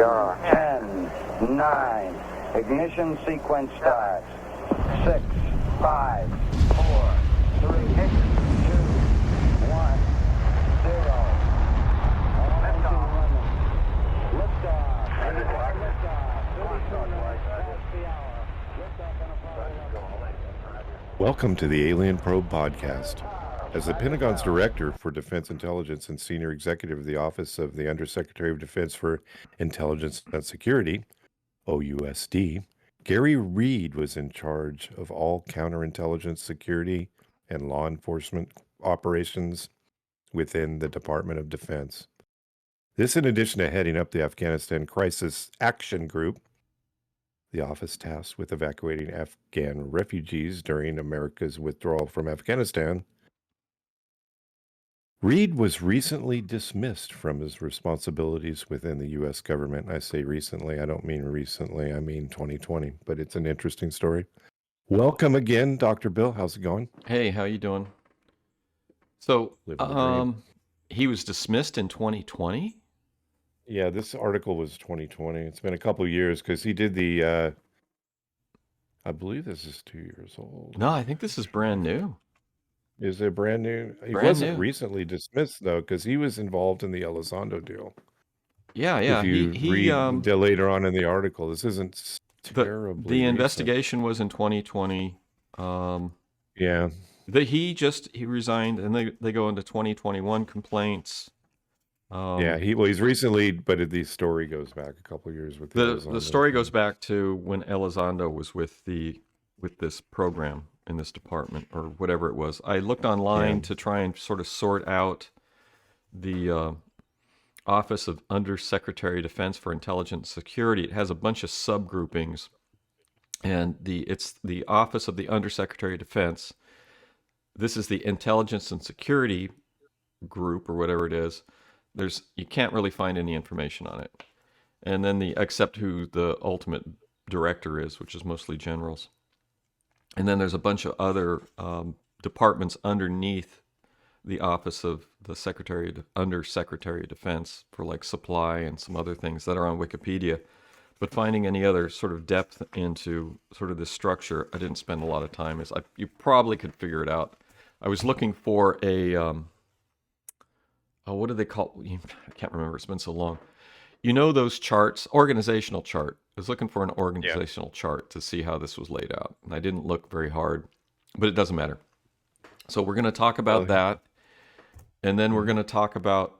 10, 9, ignition sequence starts. 6, 5, 4, 3, 2, 1, 0. Welcome to the Alien Probe Podcast. As the Pentagon's Director for Defense Intelligence and Senior Executive of the Office of the Undersecretary of Defense for Intelligence and Security, OUSD, Garry Reid was in charge of all counterintelligence security and law enforcement operations within the Department of Defense. This in addition to heading up the Afghanistan Crisis Action Group, the office tasked with evacuating Afghan refugees during America's withdrawal from Afghanistan. Reid was recently dismissed from his responsibilities within the U.S. government. I say recently, I don't mean recently, I mean 2020, but it's an interesting story. Welcome again, Dr. Bill. How's it going? Hey, how you doing? So, Living the dream. he was dismissed in 2020? Yeah, this article was 2020. It's been a couple of years because he did the, I believe this is 2 years old. No, I think this is brand new. Is it brand new? He Brand wasn't new. recently dismissed, though, because he was involved in the Elizondo deal. Yeah. If you read later on in the article, this isn't terribly the recent. investigation was in 2020. Yeah. He resigned, and they go into 2021 complaints. He's recently, but the story goes back a couple of years with the story goes back to when Elizondo was with this program in this department or whatever it was. I looked online to try and sort of sort out the Office of Undersecretary of Defense for Intelligence Security. It has a bunch of subgroupings, and it's the Office of the Undersecretary of Defense. This is the Intelligence and Security group or whatever it is. You can't really find any information on it. And then except who the ultimate director is, which is mostly generals. And then there's a bunch of other departments underneath the Office of the Undersecretary of Defense for like supply and some other things that are on Wikipedia. But finding any other sort of depth into sort of this structure, I didn't spend a lot of time. You probably could figure it out. I was looking for a, what do they call? I can't remember. It's been so long. You know those charts, organizational chart. I was looking for an organizational chart to see how this was laid out. And I didn't look very hard, but it doesn't matter. So we're going to talk about that. And then we're going to talk about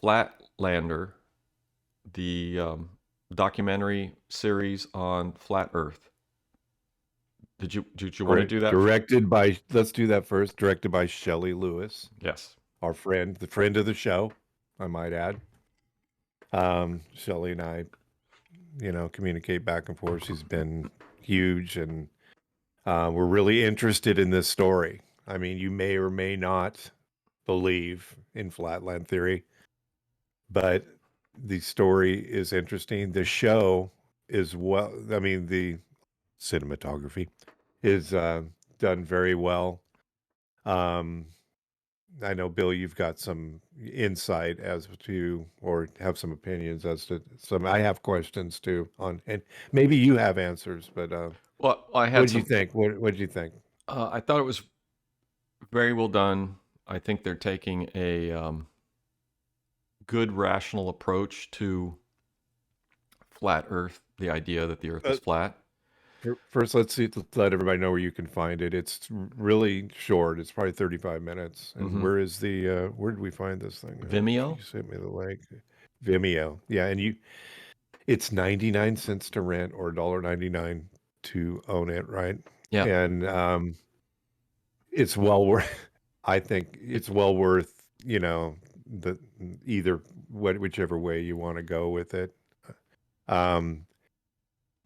Flatlander, the documentary series on flat Earth. Did you want to do that? Let's do that first. Directed by Shelley Lewis. Yes. Our friend, the friend of the show, I might add. Shelley and I, communicate back and forth. She's been huge, and we're really interested in this story. I mean, you may or may not believe in flatland theory, but the story is interesting. The show is the cinematography is done very well. I know, Bill, you've got some insight as to, or have some opinions as to some. I have questions too and maybe you have answers, but well, I had. What did you think? What did you think? I thought it was very well done. I think they're taking a good, rational approach to flat Earth. The idea that the Earth is flat. First, let's let everybody know where you can find it. It's really short. It's probably 35 minutes. And where did we find this thing? Vimeo? You sent me the link. Vimeo. Yeah, and it's 99 cents to rent or $1.99 to own it, right? Yeah. And it's well worth, I think it's well worth, whichever way you want to go with it.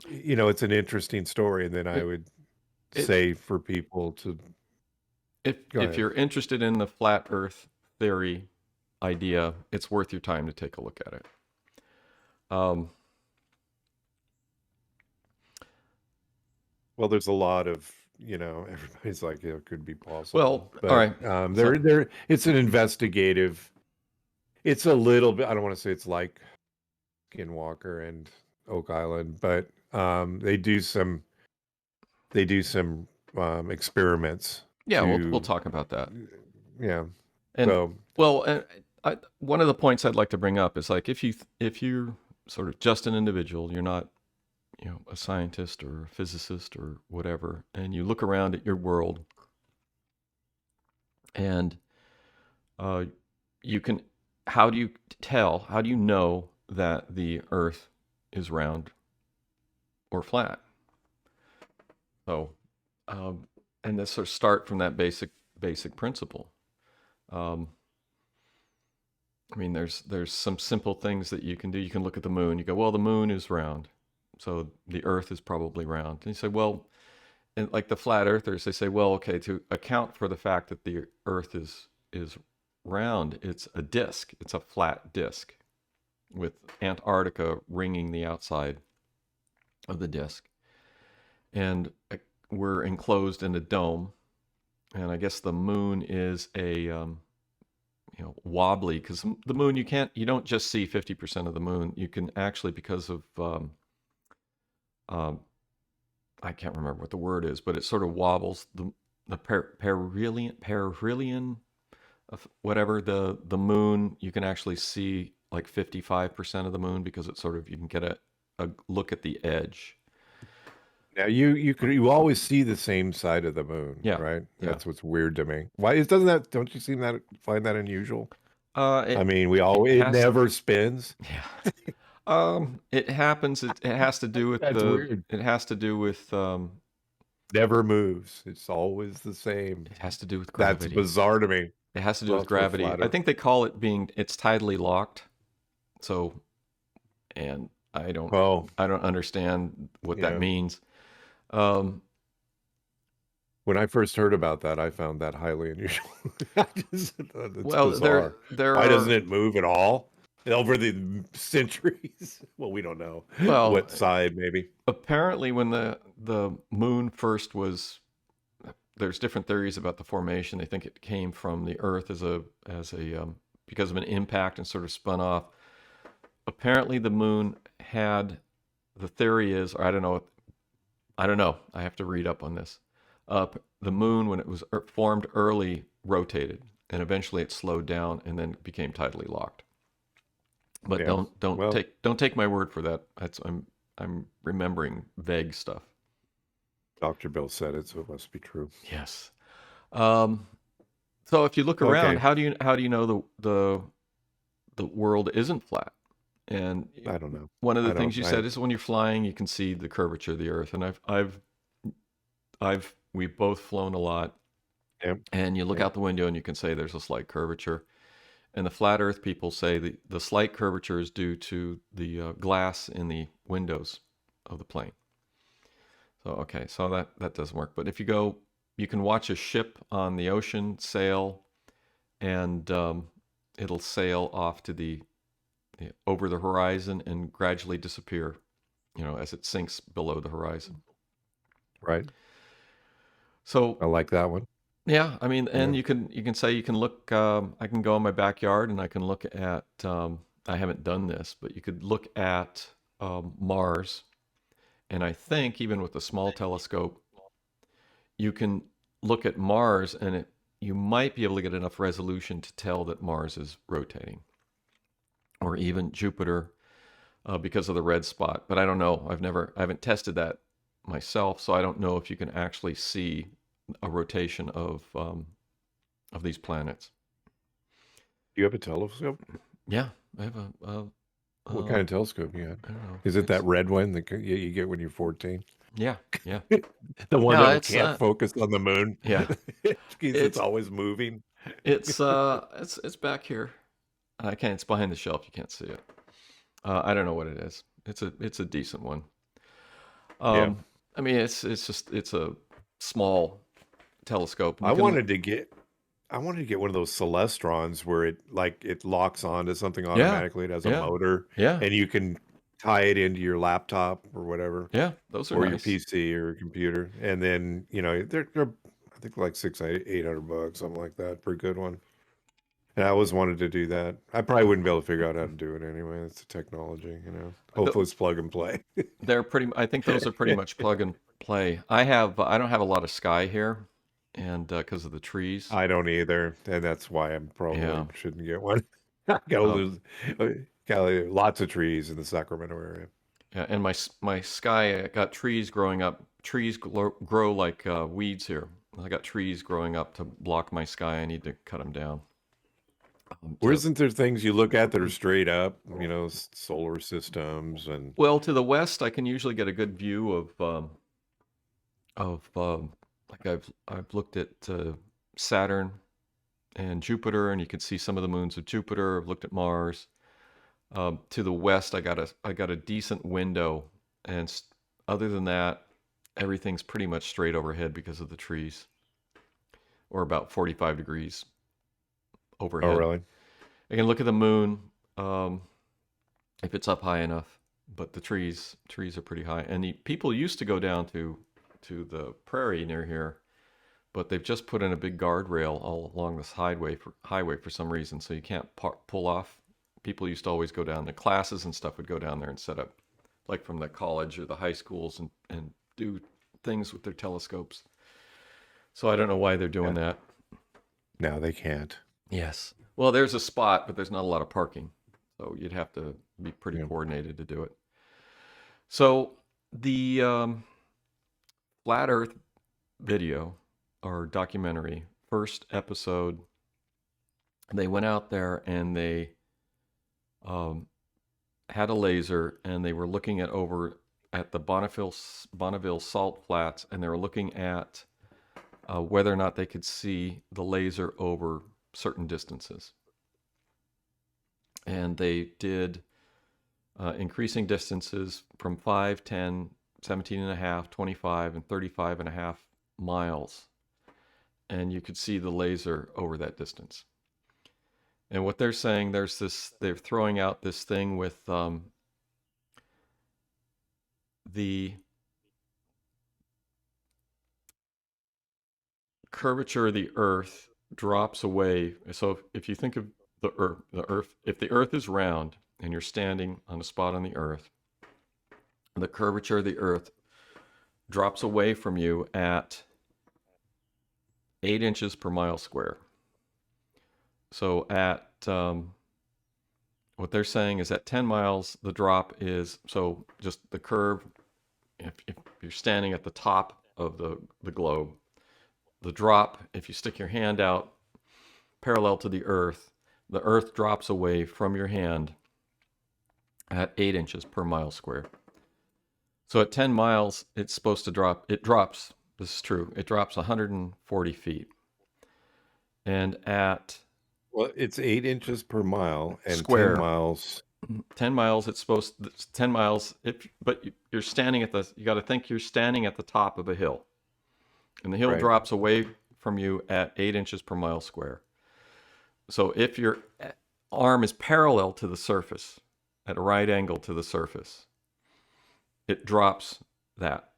It's an interesting story, and then I would say for people to... If you're interested in the flat Earth theory idea, it's worth your time to take a look at it. Well, there's a lot of, everybody's like, it could be possible. Well, but, all right. It's an investigative... It's a little bit, I don't want to say it's like Skinwalker and Oak Island, but they do some experiments Yeah, we'll to talk about that. yeah. And So one of the points I'd like to bring up is like if you're sort of just an individual, you're not a scientist or a physicist or whatever, and you look around at your world, and you can how do you know that the Earth is round or flat? So and let's sort of start from that basic principle. I mean, there's some simple things that you can do. You can look at the moon. You go, well, the moon is round, so the Earth is probably round. And you say, well, and like the flat earthers, they say, well, okay, to account for the fact that the Earth is round, it's a disk. It's a flat disk with Antarctica ringing the outside of the disk, and we're enclosed in a dome. And I guess the moon is a wobbly, because the moon, you don't just see 50% of the moon. You can actually, because of I can't remember what the word is, but it sort of wobbles the perihelion of whatever the moon. You can actually see like 55% of the moon, because it's sort of, you can get a look at the edge. now you always see the same side of the moon, Yeah, right? yeah. That's what's weird to me. Why doesn't that? Don't you find that unusual? It, I mean, it never spins. yeah. It happens. It has to do with That's weird. It has to do with Never moves. It's always the same. it has to do with That's gravity. bizarre to me. It has to do Well, with that's what gravity. flat I Earth- think they call it it's tidally locked. So, and I don't Oh, understand what yeah. that means. When I first heard about that, I found that highly unusual. It's Well, bizarre. there Why are, doesn't it move at all over the centuries? Well, we don't know what side, maybe. apparently when the moon first was, there's different theories about the formation. They think it came from the Earth as a because of an impact and sort of spun off. Apparently the moon had, the theory is, or I don't know, I have to read up on this. The moon, when it was formed early, rotated, and eventually it slowed down and then became tidally locked. But Yeah. don't take my word for that. I'm remembering vague stuff. Dr. Bill said it, so it must be true. Yes. So if you look around, Okay. how do you know the world isn't flat? And I don't know. one of the things you said is when you're flying, you can see the curvature of the Earth. And we've both flown a lot. Yep. And you look out the window and you can say there's a slight curvature. And the flat Earth people say the slight curvature is due to the glass in the windows of the plane. So, okay, so that doesn't work. But if you go, you can watch a ship on the ocean sail, and it'll sail off to over the horizon and gradually disappear, as it sinks below the horizon. Right. So I like that one. yeah, I mean, and you can say, you can look. I can go in my backyard and I can look at. I haven't done this, but you could look at Mars, and I think even with a small telescope, you can look at Mars, and you might be able to get enough resolution to tell that Mars is rotating, or even Jupiter, because of the red spot. But I don't know. I haven't tested that myself, so I don't know if you can actually see a rotation of these planets. Do you have a telescope? Yeah, I have What kind of telescope you have? I don't know. Is it that red one that you get when you're 14? Yeah. The one No, that can't focus on the moon? Yeah. It's always moving. It's back here. It's behind the shelf. You can't see it. I don't know what it is. It's a decent one. Yeah. I mean, it's a small telescope. I wanted to get one of those Celestrons where it locks onto something automatically. It has a motor. Yeah. And you can tie it into your laptop or whatever. Yeah, those are or nice. your PC or your computer. And then, they're I think like $600-800, something like that, for a good one. And I always wanted to do that. I probably wouldn't be able to figure out how to do it anyway. It's the technology, you know. Hopefully it's plug and play. I think those are pretty much plug and play. I don't have a lot of sky here, and because of the trees. I don't either, and that's why I probably Yeah. shouldn't get one. Gotta lose, got lots of trees in the Sacramento area. Yeah, and my sky, I got trees growing up. Trees grow like weeds here. I got trees growing up to block my sky. I need to cut them down. Or isn't there things you look at that are straight up, you know, solar systems and Well, to the west, I can usually get a good view like I've looked at Saturn and Jupiter, and you can see some of the moons of Jupiter. I've looked at Mars. To the west, I got a decent window, and other than that, everything's pretty much straight overhead because of the trees, or about 45 degrees overhead. oh really? I can look at the moon if it's up high enough, but the trees are pretty high. And the people used to go down to the prairie near here, but they've just put in a big guardrail all along this highway for some reason, so you can't pull off. People used to always go down. The classes and stuff would go down there and set up, like from the college or the high schools, and do things with their telescopes. So I don't know why they're doing that. No, they can't. Yes. Well, there's a spot, but there's not a lot of parking. So you'd have to be pretty coordinated to do it. So the Flat Earth video or documentary, first episode, they went out there and they had a laser, and they were looking over at the Bonneville Salt Flats, and they were looking at whether or not they could see the laser over certain distances. And they did increasing distances from 5, 10, 17 and a half, 25, and 35 and a half miles. And you could see the laser over that distance. And what they're saying, they're throwing out this thing with the curvature of the Earth drops away. So if you think of the Earth, if the Earth is round and you're standing on a spot on the Earth, the curvature of the Earth drops away from you at 8 inches per mile square. So at what they're saying is at 10 miles, the drop is, so just the curve, if you're standing at the top of the globe, the drop, if you stick your hand out parallel to the Earth drops away from your hand at 8 inches per mile square. So at 10 miles, it's supposed to drop, this is true, it drops 140 feet. And at Well, it's 8 inches per mile and square. 10 miles. 10 miles, it's 10 miles, but you're standing you got to think you're standing at the top of a hill. And the hill Right. drops away from you at 8 inches per mile square. So if your arm is parallel to the surface, at a right angle to the surface, it drops that.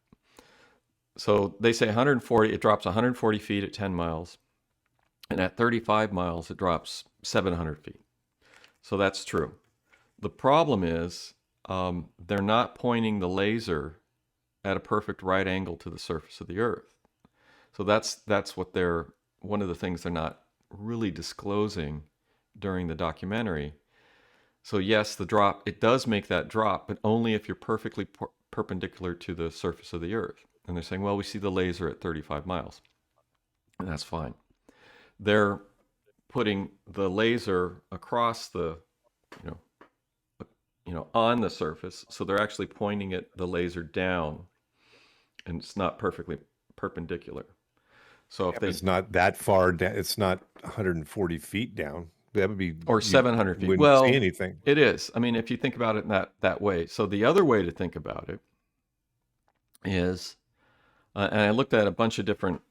So they say 140, it drops 140 feet at 10 miles. And at 35 miles, it drops 700 feet. So that's true. The problem is they're not pointing the laser at a perfect right angle to the surface of the Earth. So that's one of the things they're not really disclosing during the documentary. So yes, the drop, it does make that drop, but only if you're perfectly perpendicular to the surface of the Earth. And they're saying, well, we see the laser at 35 miles. And that's fine. They're putting the laser across the, on the surface. So they're actually pointing the laser down, and it's not perfectly perpendicular. So if it's not that far down, it's not 140 feet down. That would be, or 700 feet. Wouldn't Well, see anything. It is. I mean, if you think about it in that way. So the other way to think about it is, and I looked at a bunch of different,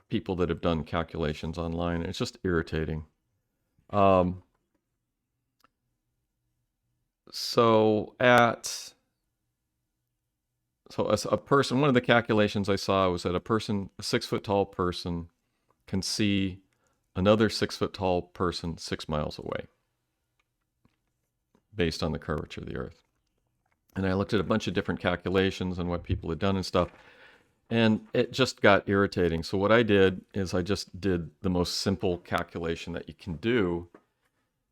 people that have done calculations online, and it's just irritating. So as a person, one of the calculations I saw was that a 6 foot tall person can see another 6-foot tall person 6 miles away, based on the curvature of the Earth. And I looked at a bunch of different calculations and what people had done and stuff, and it just got irritating. So what I did is I just did the most simple calculation that you can do,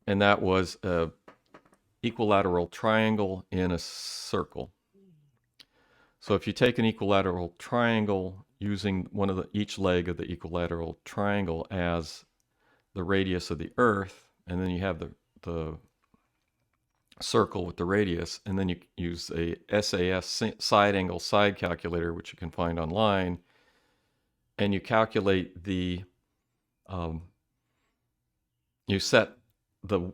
and that was a equilateral triangle in a circle. So if you take an equilateral triangle using each leg of the equilateral triangle as the radius of the Earth, and then you have the circle with the radius, and then you use a SAS side angle side calculator, which you can find online, and you calculate the you set the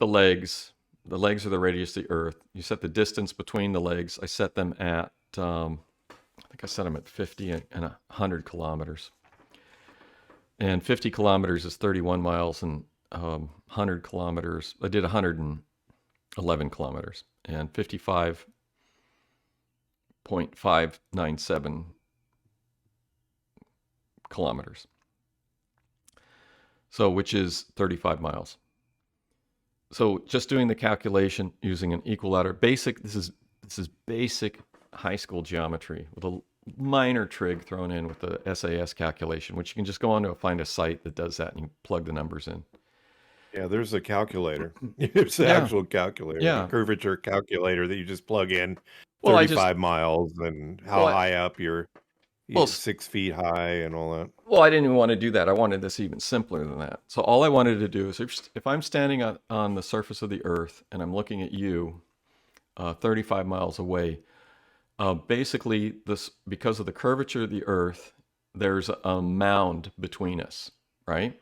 legs. The legs are the radius of the Earth. You set the distance between the legs. I set them at I think I set them at 50 and 100 kilometers. And 50 kilometers is 31 miles, and 100 kilometers, I did 111 kilometers, and 55.597 kilometers. So, which is 35 miles. So just doing the calculation using an equilateral, this is basic high school geometry with a minor trig thrown in with the SAS calculation, which you can just go on to find a site that does that and you plug the numbers in. Yeah, there's a calculator. It's the actual calculator, Yeah. a curvature calculator that you just plug in 35 miles and how high up you're 6 feet high and all that. Well, I didn't even want to do that. I wanted this even simpler than that. So all I wanted to do is if I'm standing on the surface of the Earth and I'm looking at you 35 miles away, basically because of the curvature of the Earth, there's a mound between us, right?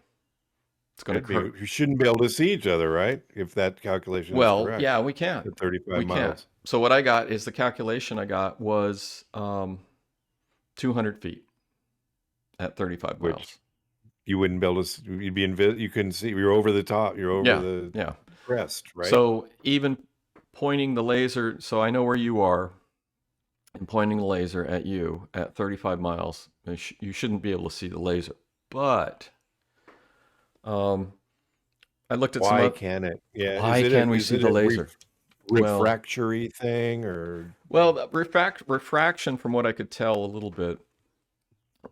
It's going to You shouldn't be able to see each other, right? If that calculation is correct. Well, yeah, we can't. At 35 miles. Can't. So what I got is the calculation I got was 200 feet at 35 miles. Which you wouldn't be able to, you couldn't see, you're over the top, you're over the crest, right? So even pointing the laser, so I know where you are, and pointing the laser at you at 35 miles, you shouldn't be able to see the laser. But I looked at why can it? Yeah. Why can we see the laser? Refractory thing, or? Well, refraction, from what I could tell a little bit,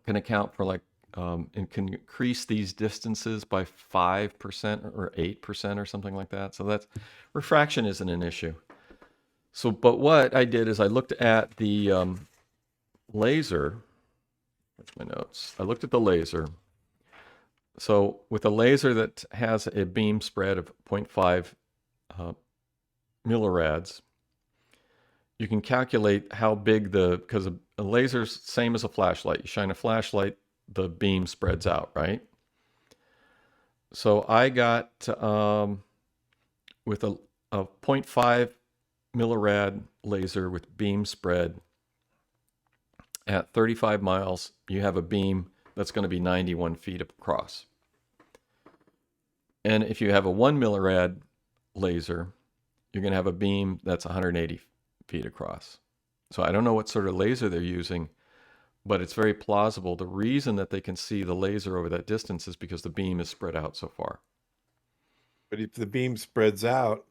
can account for and can increase these distances by 5% or 8% or something like that. So that's refraction isn't an issue. So, but what I did is I looked at the laser. Where's my notes? I looked at the laser. So with a laser that has a beam spread of 0.5 millirads, you can calculate how big because a laser's same as a flashlight. You shine a flashlight, the beam spreads out, right? So I got with a 0.5 millirad laser with beam spread at 35 miles, you have a beam that's going to be 91 feet across. And if you have a 1 millirad laser, you're going to have a beam that's 180 feet across. So I don't know what sort of laser they're using, but it's very plausible. The reason that they can see the laser over that distance is because the beam is spread out so far. But if the beam spreads out,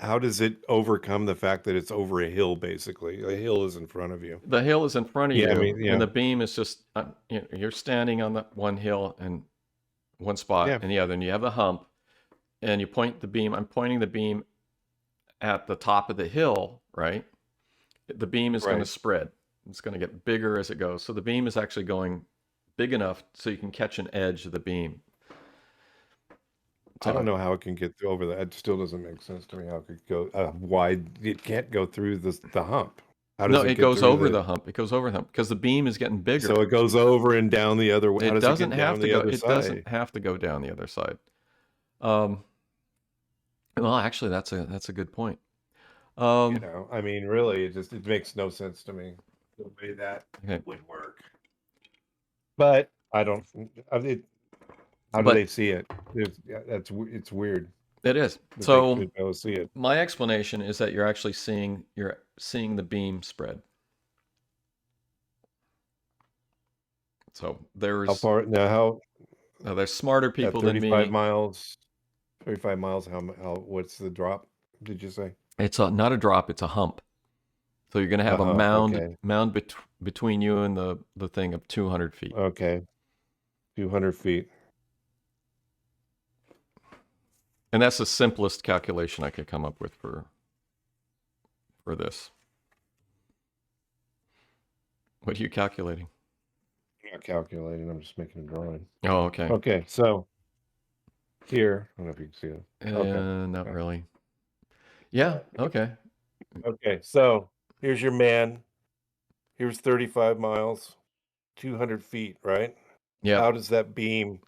how does it overcome the fact that it's over a hill, basically? A hill is in front of you. The hill is in front of you, and the beam is just, you're standing on the one hill and one spot and the other, and you have the hump, and you point the beam. I'm pointing the beam at the top of the hill, right? The beam is going to spread. It's going to get bigger as it goes. So the beam is actually going big enough so you can catch an edge of the beam. I don't know how it can get over that. It still doesn't make sense to me how it could go wide. It can't go through the hump. How does it goes over the hump. It goes over the hump because the beam is getting bigger. So it goes over and down the other way. It doesn't have to go. It doesn't have to go down the other side. Well, actually, that's a good point. I mean, really, it makes no sense to me the way that would work. But I don't. How do they see it? It's weird. It is. So see it. My explanation is that you're actually seeing the beam spread. So there's how far now? Now, there's smarter At people than 35 me. miles, 35 miles, what's the drop, did you say? It's not a drop, it's a hump. So you're going to have a hump, mound okay. between you and the thing of 200 feet. Okay, 200 feet. And that's the simplest calculation I could come up with for this. What are you calculating? I'm not calculating, I'm just making a drawing. Oh, okay. Okay, so here, I don't know if you can see it. Okay. Not really. Yeah, okay. Okay, so here's your man. Here's 35 miles, 200 feet, right? Yeah. How does that beam?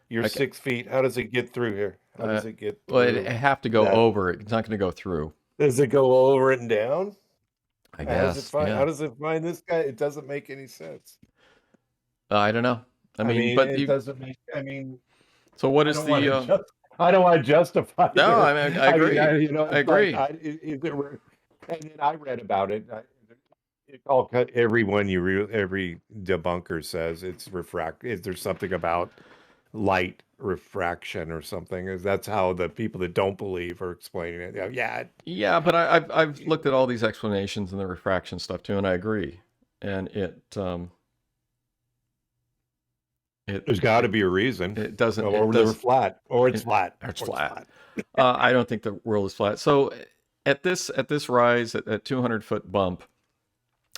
You're 6 feet. How does it get through here? How does it get through? Well, it have to go that? over it. It's not going to go through. Does it go over it and down? I guess. How does it find this guy? It doesn't make any sense. I don't know. I mean, but it doesn't make. So what is the? I don't want to justify. No, it. I mean, I agree. I agree. And then I read about it. Every debunker says it's there's something about light refraction or something. That's how the people that don't believe are explaining it. Yeah, but I've looked at all these explanations and the refraction stuff too, and I agree. And there's got to be a reason. It doesn't. Or they're flat. Or it's flat. It's flat. I don't think the world is flat. So at this rise at 200-foot bump,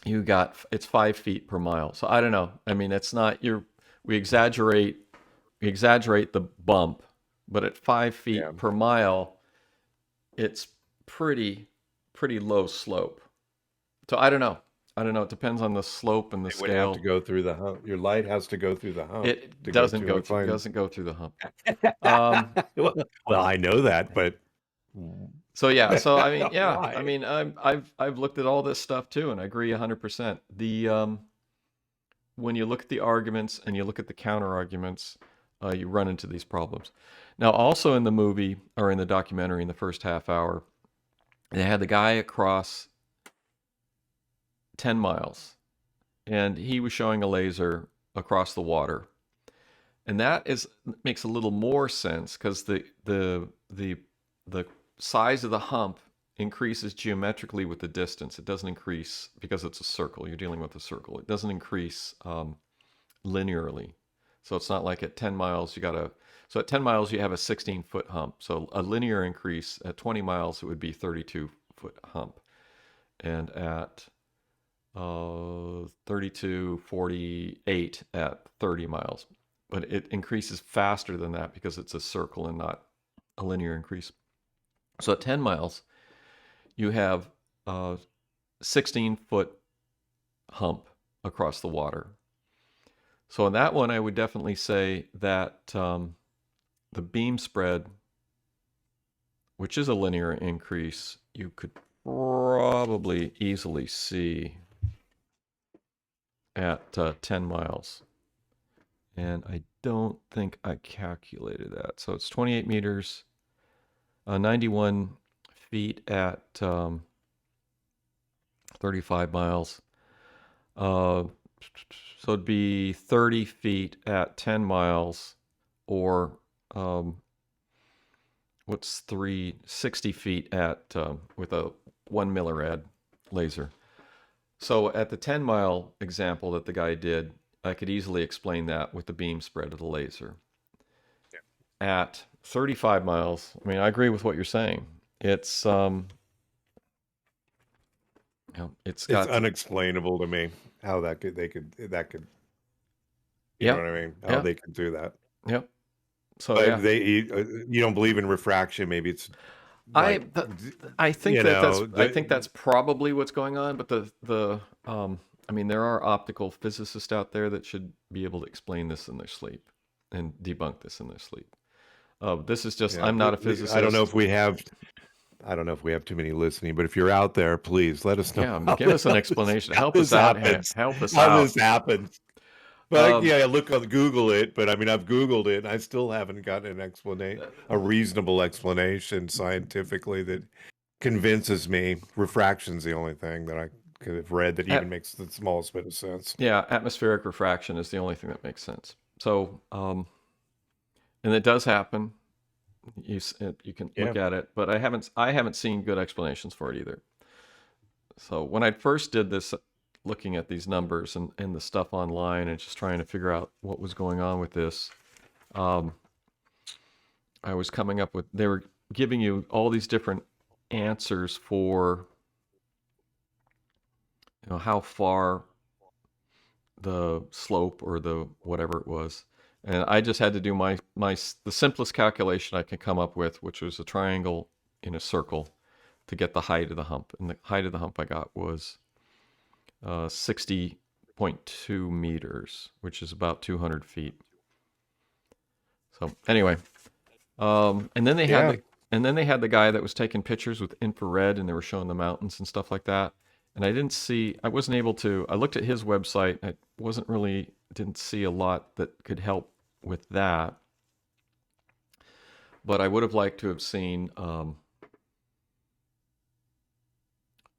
it's 5 feet per mile. So I don't know. I mean, it's not we exaggerate the bump, but at 5 feet per mile, it's pretty low slope. So I don't know. It depends on the slope and the scale. It would have to go through the hump. Your light has to go through the hump. It doesn't go through the hump. Well, I know that, but so yeah. So I mean, yeah. I mean, I've looked at all this stuff too, and I agree 100%. When you look at the arguments and you look at the counter arguments, you run into these problems. Now, also in the movie or in the documentary, in the first half hour, they had the guy across 10 miles, and he was showing a laser across the water, and that makes a little more sense because the size of the hump increases geometrically with the distance. It doesn't increase because it's a circle. You're dealing with a circle. It doesn't increase linearly. So it's not like at 10 miles so at 10 miles you have a 16-foot hump. So a linear increase at 20 miles it would be 32-foot hump, and at 32, 48 at 30 miles. But it increases faster than that because it's a circle and not a linear increase. So at 10 miles, you have a 16-foot hump across the water. So in that one, I would definitely say that the beam spread, which is a linear increase, you could probably easily see at 10 miles. And I don't think I calculated that. So it's 28 meters, 91 feet at 35 miles. So it'd be 30 feet at 10 miles, or 60 feet at with a 1 millirad laser. So at the 10-mile example that the guy did, I could easily explain that with the beam spread of the laser. Yeah. At 35 miles, I mean, I agree with what you're saying. It's it's unexplainable to me how that could you know what I mean? How they could do that. Yep. So you don't believe in refraction. Maybe it's I think that's probably what's going on. But I mean, there are optical physicists out there that should be able to explain this in their sleep and debunk this in their sleep. This is just I'm not a physicist. I don't know if we have too many listening, but if you're out there, please let us know. Yeah, give us an explanation. Help us out. Help us out. How this happens. But I look on Google it, but I mean, I've Googled it and I still haven't gotten a reasonable explanation scientifically that convinces me. Refraction's the only thing that I could have read that even makes the smallest bit of sense. Yeah, atmospheric refraction is the only thing that makes sense. So, And it does happen. You can look Yeah. at it, but I haven't seen good explanations for it either. So when I first did this, looking at these numbers and the stuff online and just trying to figure out what was going on with this, um, I was coming up with, they were giving you all these different answers for, how far the slope or the whatever it was. And I just had to do the simplest calculation I could come up with, which was a triangle in a circle to get the height of the hump. And the height of the hump I got was 60.2 meters, which is about 200 feet. So anyway, and then they Yeah. had the guy that was taking pictures with infrared, and they were showing the mountains and stuff like that. And I wasn't able to. I looked at his website. Didn't see a lot that could help with that. But I would have liked to have seen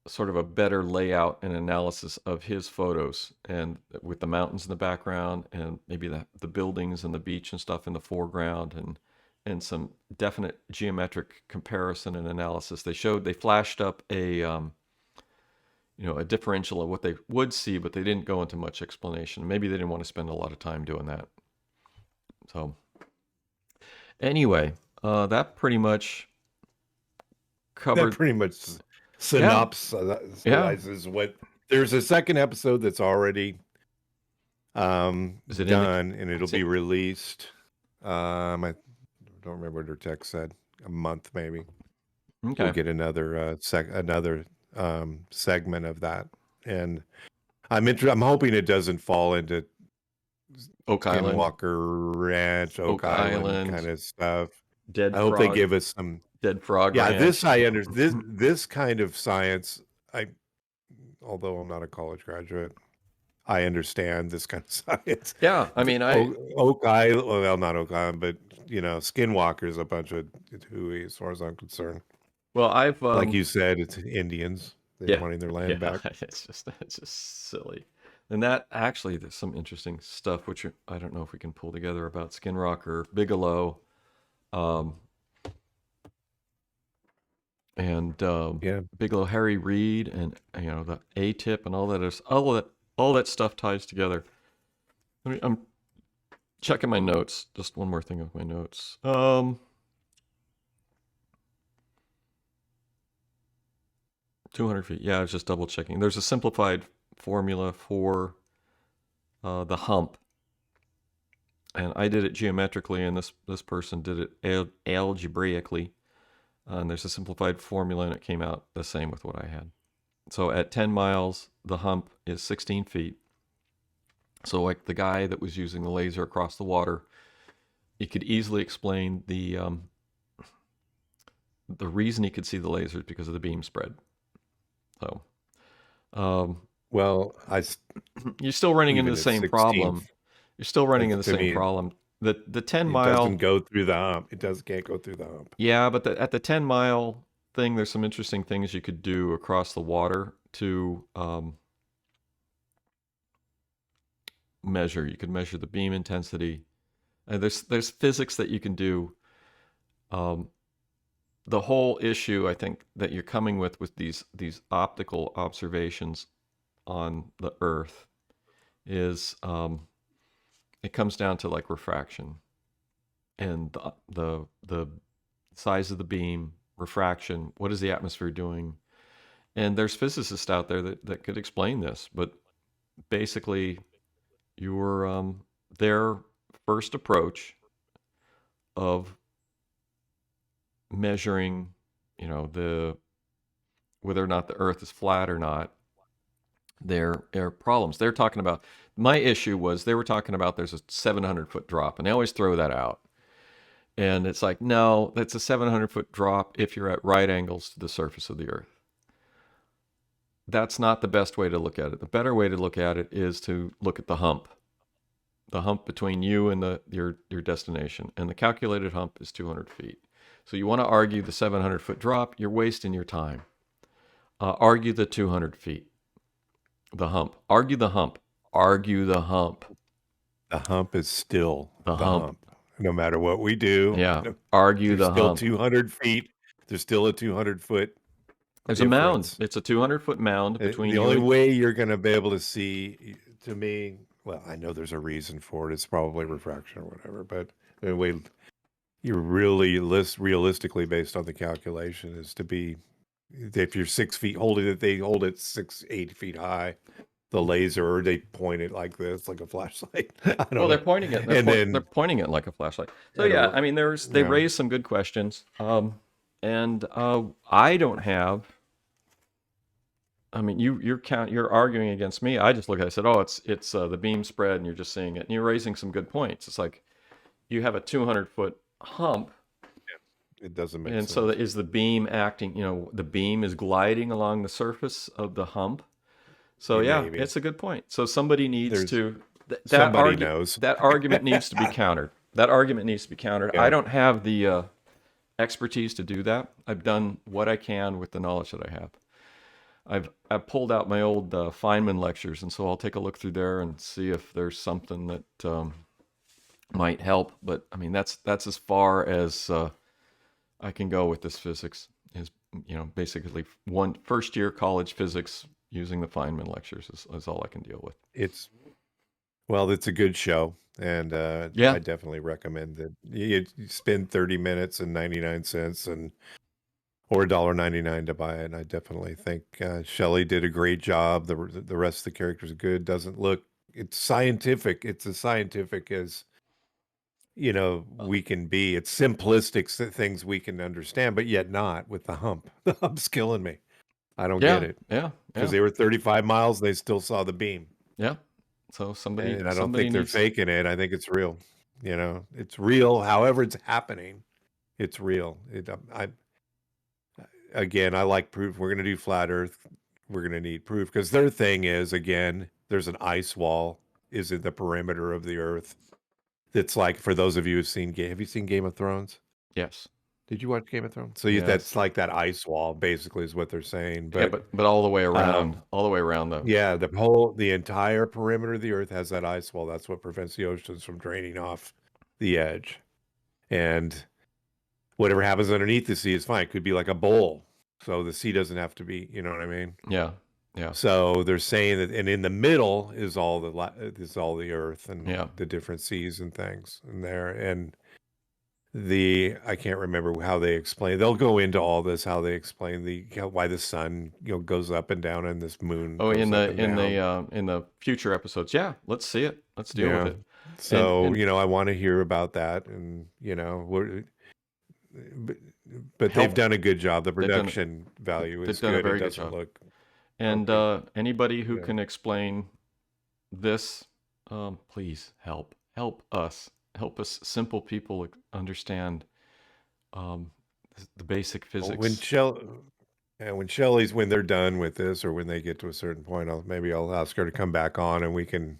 sort of a better layout and analysis of his photos, and with the mountains in the background, and maybe the buildings and the beach and stuff in the foreground, and some definite geometric comparison and analysis. They flashed up a differential of what they would see, but they didn't go into much explanation. Maybe they didn't want to spend a lot of time doing that. So anyway, that pretty much covered. That pretty much synopsizes what. There's a second episode that's already done, and it'll be released. I don't remember what her text said. A month maybe. Okay. We'll get another segment of that, and I'm hoping it doesn't fall into Oak Island, Skinwalker Ranch, Oak Island kind of stuff. Dead I hope frog, they give us some Dead Frog. Yeah, Ranch. this I understand. This kind of science. Although I'm not a college graduate, I understand this kind of science. Yeah, I mean, Oak Island. Well, not Oak Island, but Skinwalker is a bunch of hooey, as far as I'm concerned. Well, I've like you said, it's Indians. They're wanting their land back. It's just silly. And that actually, there's some interesting stuff which I don't know if we can pull together about Skinwalker, Bigelow, and Bigelow, Harry Reid, and the ATP and all that stuff ties together. I'm checking my notes. Just one more thing with my notes. 200 feet. Yeah, I was just double checking. There's a simplified formula for the hump, and I did it geometrically, and this person did it algebraically. And there's a simplified formula, and it came out the same with what I had. So at 10 miles, the hump is 16 feet. So like the guy that was using the laser across the water, he could easily explain the reason he could see the lasers because of the beam spread. So, well, you're still running into the same problem. You're still running into the same problem. The 10 mile doesn't go through the hump. Can't go through the hump. Yeah, but at the 10 mile thing, there's some interesting things you could do across the water to measure. You could measure the beam intensity. There's physics that you can do. The whole issue, I think, that you're coming with these optical observations on the Earth is it comes down to like refraction and the size of the beam, refraction. What is the atmosphere doing? And there's physicists out there that could explain this, but basically, their first approach of measuring, whether or not the Earth is flat or not, their problems. They're talking about. My issue was they were talking about there's a 700-foot drop, and they always throw that out. And it's like, no, that's a 700-foot drop if you're at right angles to the surface of the Earth. That's not the best way to look at it. The better way to look at it is to look at the hump between you and your destination. And the calculated hump is 200 feet. So you want to argue the 700-foot drop, you're wasting your time. Argue the 200 feet. The hump. Argue the hump. Argue the hump. The hump is still the hump. no matter what we do. Yeah, argue There's the still hump. 200 feet. There's still a 200-foot There's a mound. difference. It's a 200-foot mound between The you only and... way you're going to be able to see, to me, well, I know there's a reason for it. It's probably refraction or whatever, but the way you really realistically, based on the calculation, is to be, if you're 6 feet holding it, they hold it 8 feet high. The laser, or they point it like this, like a flashlight. I don't know. They're pointing it. They're pointing it like a flashlight. So yeah, I mean, they raised some good questions. And I don't have. I mean, you're arguing against me. I just look at it. I said, oh, it's the beam spread, and you're just seeing it, and you're raising some good points. It's like you have a 200-foot hump. It doesn't make sense. And so is the beam acting? The beam is gliding along the surface of the hump. So yeah, maybe. It's a good point. So somebody needs to. Somebody knows. That argument needs to be countered. Yeah. I don't have the expertise to do that. I've done what I can with the knowledge that I have. I've pulled out my old Feynman lectures, and so I'll take a look through there and see if there's something that might help. But I mean, that's as far as I can go with this physics. Is basically first year college physics using the Feynman lectures is all I can deal with. It's a good show, and I definitely recommend that you spend 30 minutes and 99 cents or $1.99 to buy it. And I definitely think Shelley did a great job. The rest of the characters are good. It's scientific. It's as scientific as we can be. It's simplistic things we can understand, but yet not with the hump. The hump's killing me. I don't get it. Yeah. Because they were 35 miles and they still saw the beam. Yeah. So somebody. And I don't think they're faking it. I think it's real. It's real. However it's happening, it's real. I like proof. We're going to do flat Earth. We're going to need proof because their thing is, again, there's an ice wall is in the perimeter of the Earth. It's like, for those of you who've seen have you seen Game of Thrones? Yes. Did you watch Game of Thrones? So that's like that ice wall, basically, is what they're saying. But all the way around, though. Yeah, the entire perimeter of the Earth has that ice wall. That's what prevents the oceans from draining off the edge. And whatever happens underneath the sea is fine. It could be like a bowl, so the sea doesn't have to be. You know what I mean? Yeah. So they're saying that, and in the middle is all the Earth and the different seas and things in there. And I can't remember how they explain. They'll go into all this, how they explain why the sun goes up and down and this moon. Oh, in the future episodes. Yeah, let's see it. Let's deal with it. So I want to hear about that, and but they've done a good job. The production value is good. It doesn't look. And anybody who can explain this, please help us. Help us, simple people, understand the basic physics. When they're done with this, or when they get to a certain point, I'll ask her to come back on, and we can,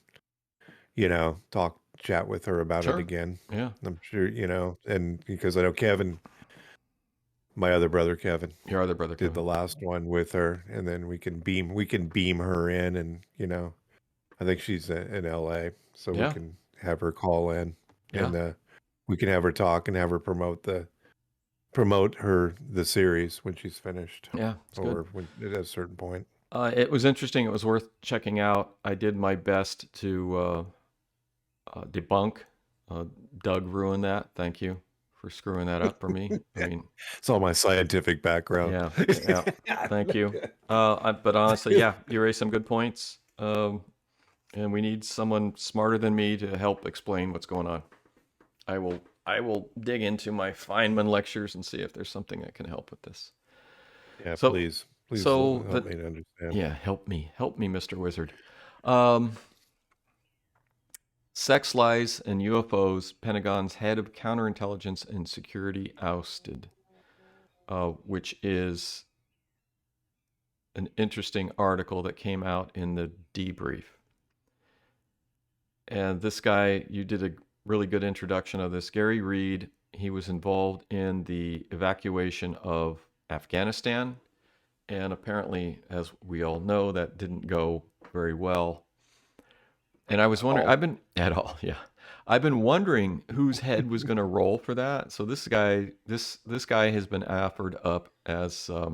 chat with her about it again. Yeah, I'm sure, and because I know Kevin, my other brother Kevin, your other brother did the last one with her, and then we can beam her in, and I think she's in LA, so we can have her call in. Yeah. And we can have her talk and have her promote the series when she's finished. Yeah, or at a certain point. It was interesting. It was worth checking out. I did my best to debunk. Doug ruined that. Thank you for screwing that up for me. I mean, it's all my scientific background. Yeah. Thank you. But honestly, you raised some good points. And we need someone smarter than me to help explain what's going on. I will dig into my Feynman lectures and see if there's something that can help with this. Yeah, please help me to understand. Yeah, help me, Mr. Wizard. Sex lies and UFOs. Pentagon's head of counterintelligence and security ousted, which is an interesting article that came out in the debrief. And this guy, you did a really good introduction of this. Garry Reid, he was involved in the evacuation of Afghanistan. And apparently, as we all know, that didn't go very well. And I was wondering, I've been wondering whose head was going to roll for that. So this guy has been offered up as a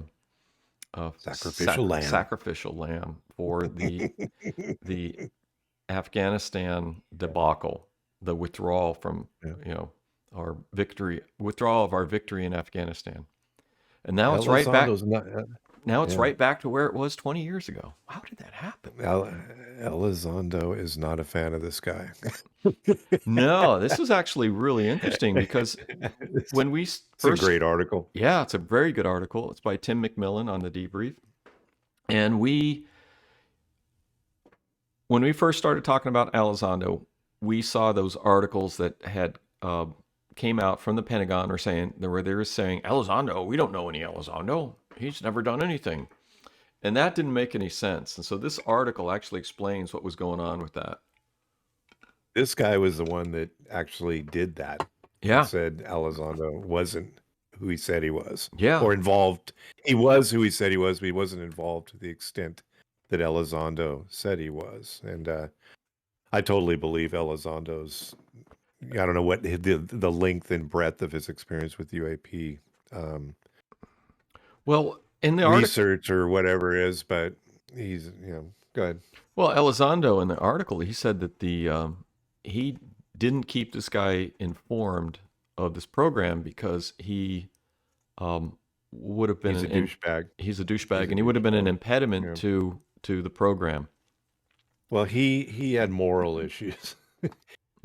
Sacrificial lamb. sacrificial lamb for the Afghanistan debacle, the withdrawal from our withdrawal of our victory in Afghanistan, and now it's right back. Now it's right back to where it was 20 years ago. How did that happen? Elizondo is not a fan of this guy. No, this is actually really interesting because when we It's a great article. Yeah, it's a very good article. It's by Tim McMillan on the Debrief. And when we first started talking about Elizondo, we saw those articles that had came out from the Pentagon where they were saying, Elizondo, we don't know any Elizondo. He's never done anything. And that didn't make any sense. And so this article actually explains what was going on with that. This guy was the one that actually did that. Yeah. He said Elizondo wasn't who he said he was. Yeah. Or involved. He was who he said he was, but he wasn't involved to the extent that Elizondo said he was. And I totally believe Elizondo's, I don't know what the length and breadth of his experience with UAP. Well, in the research or whatever it is, but he's, go ahead. Well, Elizondo in the article, he said that he didn't keep this guy informed of this program because he would have been a douchebag. He's a douchebag, and he would have been an impediment to the program. Well, he had moral issues.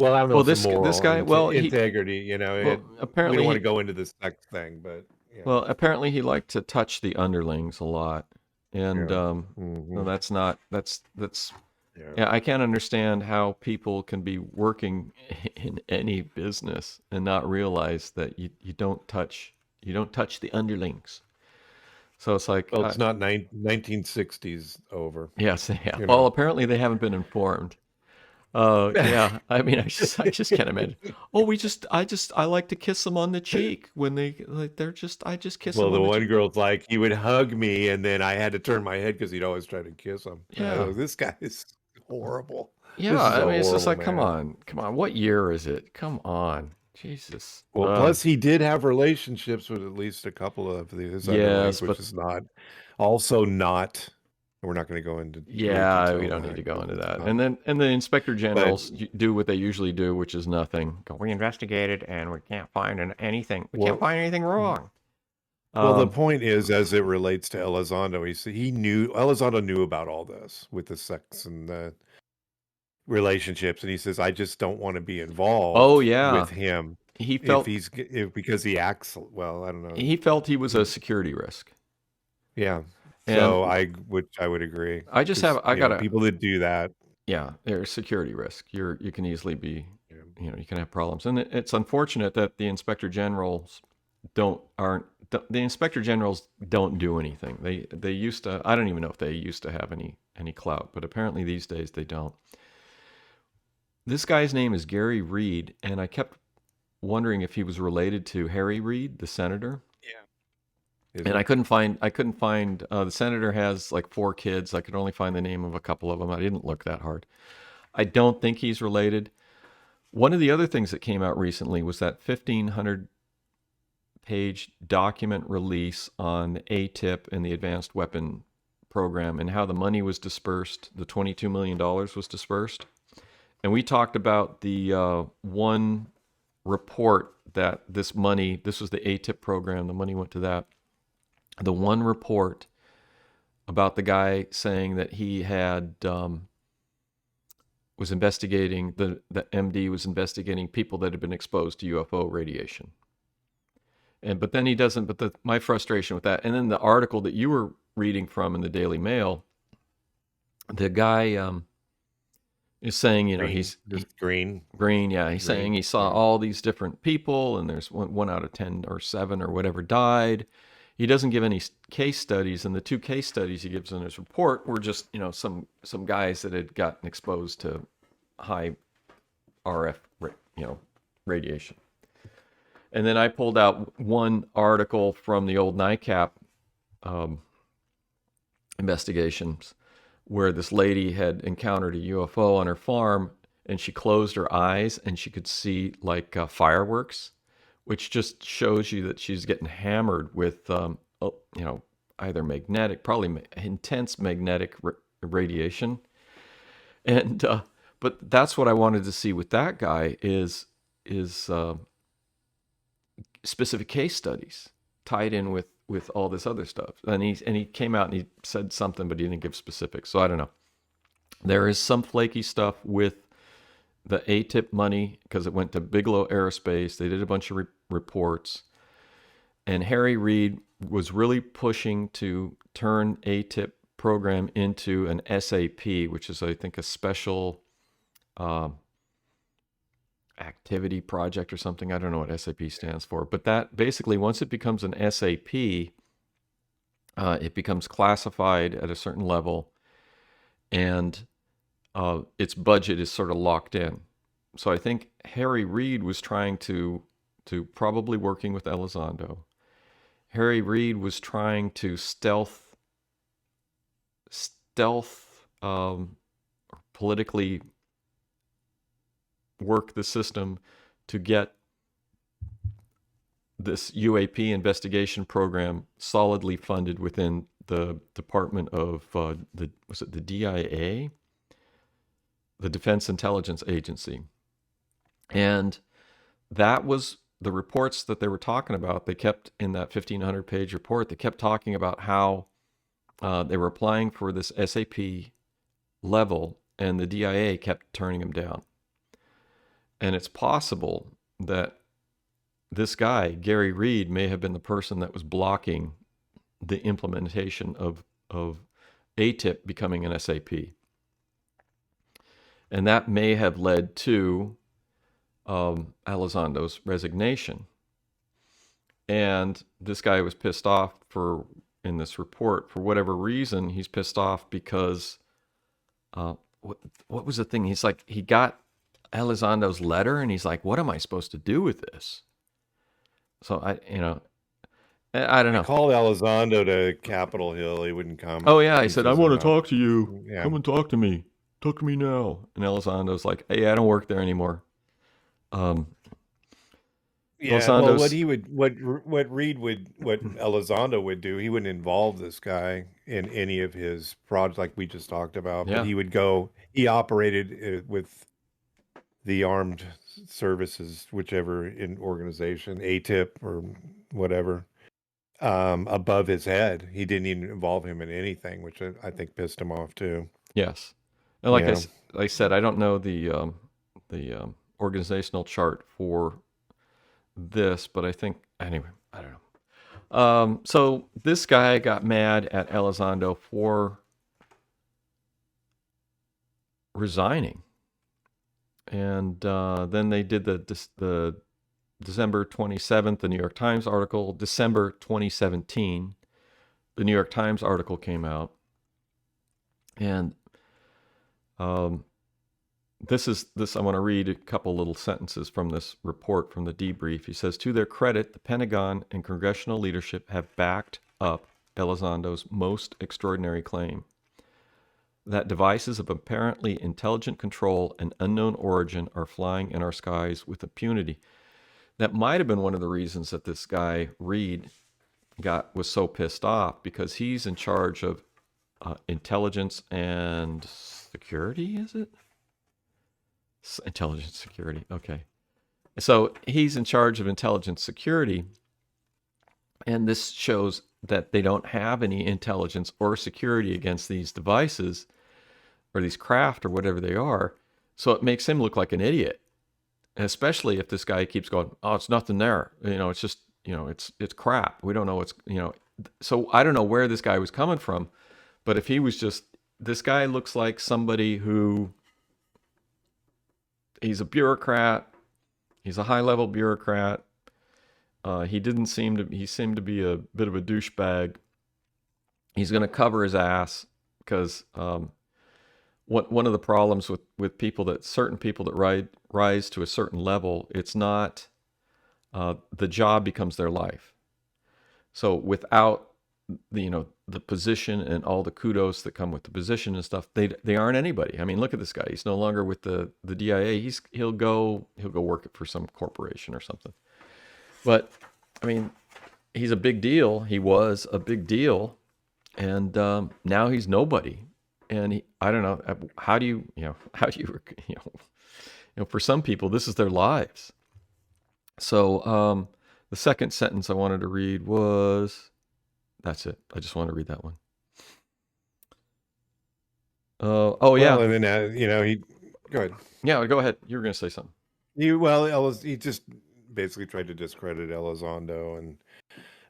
Well, I don't know. Well, this guy, integrity. Apparently, we don't want to go into the sex thing, but. Yeah. Well, apparently he liked to touch the underlings a lot, and no, that's not. Yeah, I can't understand how people can be working in any business and not realize that you don't touch the underlings. So it's like, well, it's not 1960s over. Yes, yeah. Well, apparently they haven't been informed. Yeah. I mean, I just can't imagine. Oh, I like to kiss them on the cheek when I just kiss them. Well, the one girl's like, he would hug me, and then I had to turn my head because he'd always try to kiss him. Yeah. This guy is horrible. Yeah. I mean, it's just like, come on. What year is it? Come on. Jesus. Well, plus he did have relationships with at least a couple of these underlings, which is also not. We're not going to go into. Yeah, we don't need to go into that. And the inspector generals do what they usually do, which is nothing. We investigated and we can't find anything. We can't find anything wrong. Well, the point is, as it relates to Elizondo, Elizondo knew about all this with the sex and the relationships, and he says, "I just don't want to be involved." Oh yeah, with him. He felt because he acts well. I don't know. He felt he was a security risk. Yeah. So I would agree. I got people that do that. Yeah, there's security risk. You can easily be, you can have problems, and it's unfortunate that the inspector generals don't do anything. They used to. I don't even know if they used to have any clout, but apparently these days they don't. This guy's name is Garry Reid, and I kept wondering if he was related to Harry Reid, the senator. And I couldn't find. The senator has like 4 kids. I could only find the name of a couple of them. I didn't look that hard. I don't think he's related. One of the other things that came out recently was that 1,500-page document release on ATIP and the Advanced Weapon Program and how the money was dispersed. The $22 million was dispersed, and we talked about the one report that this was the ATIP program. The money went to that. The one report about the guy saying that he had was investigating, the MD was investigating people that had been exposed to UFO radiation. But then he doesn't, my frustration with that, and then the article that you were reading from in the Daily Mail, the guy is saying, he's green. Yeah, he's saying he saw all these different people, and there's one out of 10 or 7 or whatever died. He doesn't give any case studies, and the 2 case studies he gives in his report were just, some guys that had gotten exposed to high RF, radiation. And then I pulled out one article from the old NICAP investigations where this lady had encountered a UFO on her farm, and she closed her eyes and she could see like fireworks, which just shows you that she's getting hammered with, either magnetic, probably intense magnetic radiation. And but that's what I wanted to see with that guy is specific case studies tied in with all this other stuff. And he came out and he said something, but he didn't give specifics. So I don't know. There is some flaky stuff with the ATIP money because it went to Bigelow Aerospace. They did a bunch of reports, and Garry Reid was really pushing to turn ATIP program into an SAP, which is, I think, a special activity project or something. I don't know what SAP stands for, but that basically, once it becomes an SAP, it becomes classified at a certain level, and its budget is sort of locked in. So I think Garry Reid was trying to probably working with Elizondo. Garry Reid was trying to stealth politically work the system to get this UAP investigation program solidly funded within the Department of the DIA, the Defense Intelligence Agency. And that was the reports that they were talking about. They kept in that 1,500-page report, they kept talking about how they were applying for this SAP level, and the DIA kept turning them down. And it's possible that this guy, Garry Reid, may have been the person that was blocking the implementation of ATIP becoming an SAP. And that may have led to Elizondo's resignation. And this guy was pissed off in this report, for whatever reason, he's pissed off because what was the thing? He's like, he got Elizondo's letter and he's like, what am I supposed to do with this? So I don't know. I called Elizondo to Capitol Hill. He wouldn't come. Oh yeah, I said, I want to talk to you. Yeah. Come and talk to me. Talk to me now. And Elizondo's like, hey, I don't work there anymore. Yeah, Elizondo's, what Elizondo would do, he wouldn't involve this guy in any of his projects like we just talked about. Yeah. But he operated with the armed services, whichever in organization, ATIP or whatever, above his head. He didn't even involve him in anything, which I think pissed him off too. yes. And like I said, I don't know the organizational chart for this, but I think, anyway, I don't know. So this guy got mad at Elizondo for resigning. And then they did the December 27th, the New York Times article. December 2017, the New York Times article came out. And this I want to read a couple little sentences from this report from the debrief. He says, to their credit, the Pentagon and congressional leadership have backed up Elizondo's most extraordinary claim that devices of apparently intelligent control and unknown origin are flying in our skies with impunity. That might have been one of the reasons that this guy, Reid, was so pissed off, because he's in charge of intelligence and security, is it? Intelligence security, okay. So he's in charge of intelligence security, and this shows that they don't have any intelligence or security against these devices or these craft or whatever they are. So it makes him look like an idiot, especially if this guy keeps going, oh, it's nothing there. It's just, it's crap. We don't know what's, So I don't know where this guy was coming from, but if he was just, this guy looks like somebody who, he's a bureaucrat. He's a high-level bureaucrat. He seemed to be a bit of a douchebag. He's going to cover his ass because one of the problems with certain people that rise to a certain level, it's not the job becomes their life. So without the position and all the kudos that come with the position and stuff. They aren't anybody. I mean, look at this guy. He's no longer with the DIA. He'll go work for some corporation or something. But I mean, he's a big deal. He was a big deal, and now he's nobody. And I don't know, how do you for some people this is their lives. So the second sentence I wanted to read was, that's it. I just want to read that one. Yeah. And then he go ahead. Yeah, go ahead. You were going to say something. He just basically tried to discredit Elizondo, and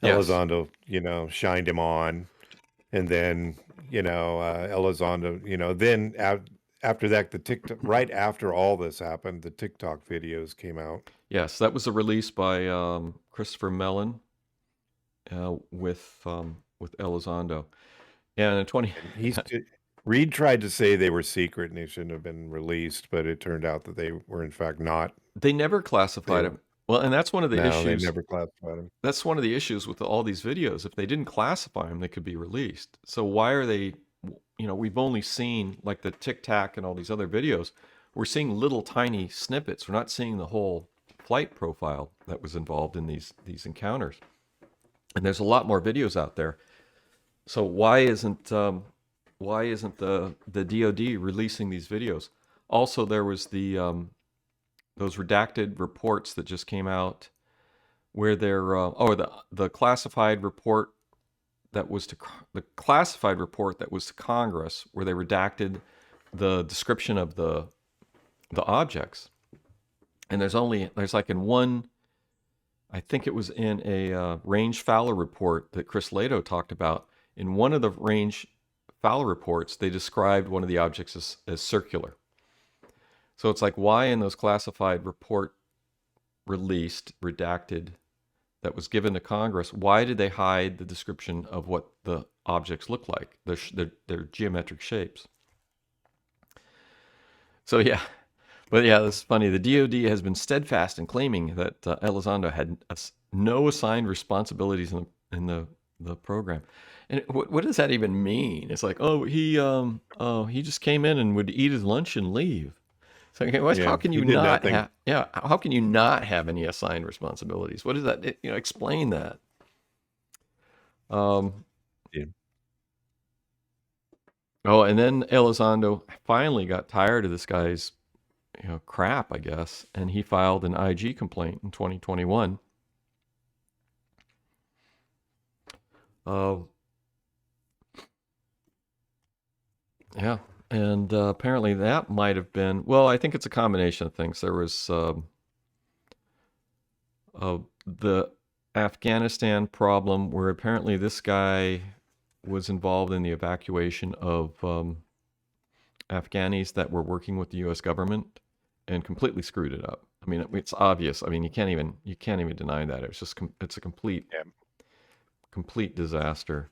Elizondo, shined him on, and then Elizondo, then after that, the TikTok, right after all this happened, the TikTok videos came out. Yes, that was a release by Christopher Mellon with Elizondo, and in Reid tried to say they were secret and they shouldn't have been released, but it turned out that they were in fact not. They never classified them. Well, and that's one of the issues. They never classified them. That's one of the issues with all these videos. If they didn't classify them, they could be released. So why are they? We've only seen like the Tic Tac and all these other videos. We're seeing little tiny snippets. We're not seeing the whole flight profile that was involved in these encounters. And there's a lot more videos out there. So why isn't the DoD releasing these videos? Also, there was those redacted reports that just came out, where they're the classified report that was to Congress, where they redacted the description of the objects. And there's like in one, I think it was in a range Fowler report that Chris Lato talked about. In one of the range Fowler reports, they described one of the objects as circular. So it's like, why in those classified report released, redacted, that was given to Congress, why did they hide the description of what the objects look like, their geometric shapes? So yeah, but yeah, that's funny. The DoD has been steadfast in claiming that Elizondo had no assigned responsibilities in the program. And what does that even mean? It's like, he just came in and would eat his lunch and leave. So how can you not have? Yeah, how can you not have any assigned responsibilities? What is that? Explain that. Yeah. Oh, and then Elizondo finally got tired of this guy's, crap, I guess, and he filed an IG complaint in 2021. Yeah. And apparently that might have been, well, I think it's a combination of things. There was the Afghanistan problem, where apparently this guy was involved in the evacuation of Afghanis that were working with the U.S. government and completely screwed it up. I mean, it's obvious. I mean, you can't even deny that. It's a complete disaster.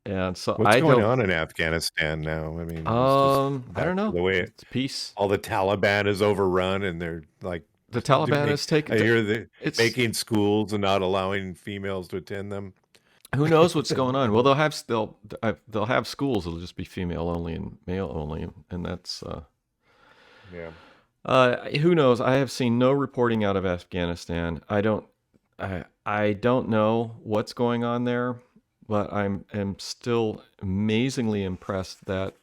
And so what's going on in Afghanistan now? I mean, I don't know. The way it's peace. All the Taliban is overrun, and they're like the Taliban is taking. I hear they're making schools and not allowing females to attend them. Who knows what's going on? Well, they'll have schools. It'll just be female only and male only, and that's who knows? I have seen no reporting out of Afghanistan. I don't know what's going on there. But I'm still amazingly impressed that